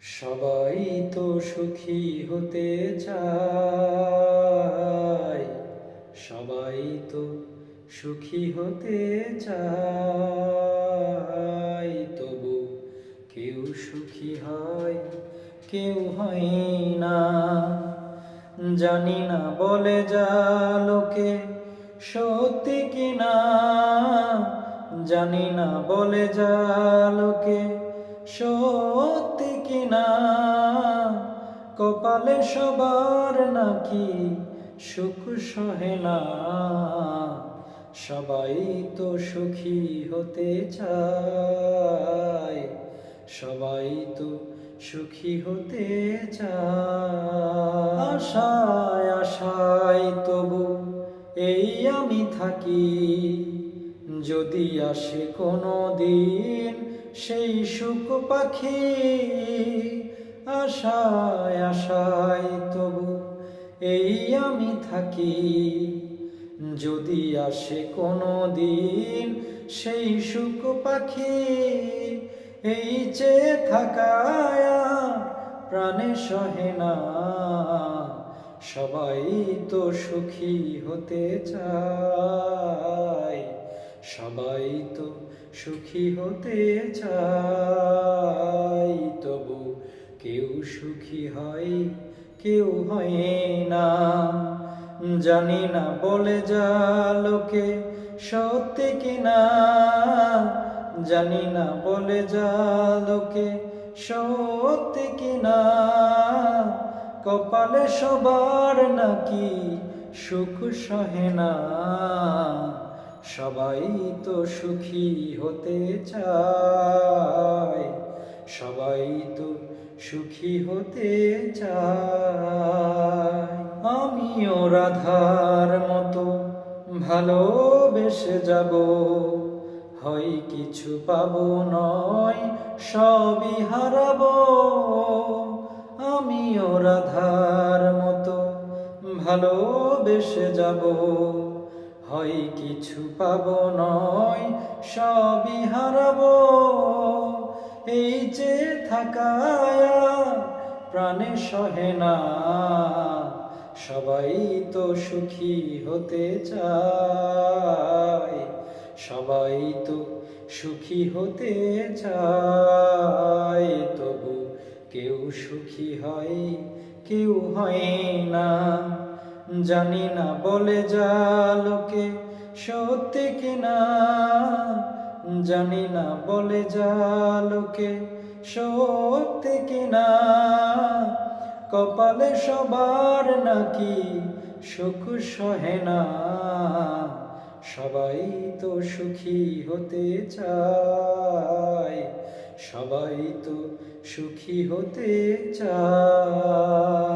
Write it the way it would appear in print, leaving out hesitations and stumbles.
সবাই তো সুখী হতে চায়, সবাই তো সুখী হতে চায়, তবু কেউ সুখী হয়, কেউ হয় না। জানি না বলে যা লোকে সত্যি কিনা, জানি না বলে যা লোকে সত্যি কিনা। কপালে সবার নাকি সুখ সহে না, সবাই তো সুখী হতে চায়, সবাই তো সুখী হতে চায়। আশায় আশায় তবু এই আমি থাকি, যদি আসে কোনো দিন সেই সুখ পাখি। আশায় আশায় তবু এই আমি থাকি, যদি আসে কোনো দিন সেই সুখ পাখি। এই চেয়ে থাকায় প্রাণে সহে না, সবাই তো সুখী হতে চায়, সবাই তো সুখী হতে চায়, তবু কেউ সুখী হয়, কেউ হয় না। জানি না বলে যা লোকে সত্যি কিনা, জানি না বলে যা লোকে সত্যি কিনা। কপালে সবার নাকি সুখ সহে না, সবাই তো সুখী হতে চায়, সবাই তো সুখী হতে চায়। আমিও রাধার মতো ভালোবেসে যাব, হয় কিছু পাবো নয় সবই হারাবো। আমিও রাধার মতো ভালোবেসে যাব, হয় কিছু পাবো নয় সবই হারাবো। এই যে থাকায় প্রাণে সহে না, সবাই তো সুখী হতে চায়, সবাই তো সুখী হতে চায়, তবু কেউ সুখী হয়, কেউ হয় না। জানি না বলে যা লোকে সত্যি কিনা, জানি না বলে যা লোকে সত্যি কিনা। কপালে সবার নাকি সুখ সহে না, সবাই তো সুখী হতে চায়, সবাই তো সুখী হতে চায়।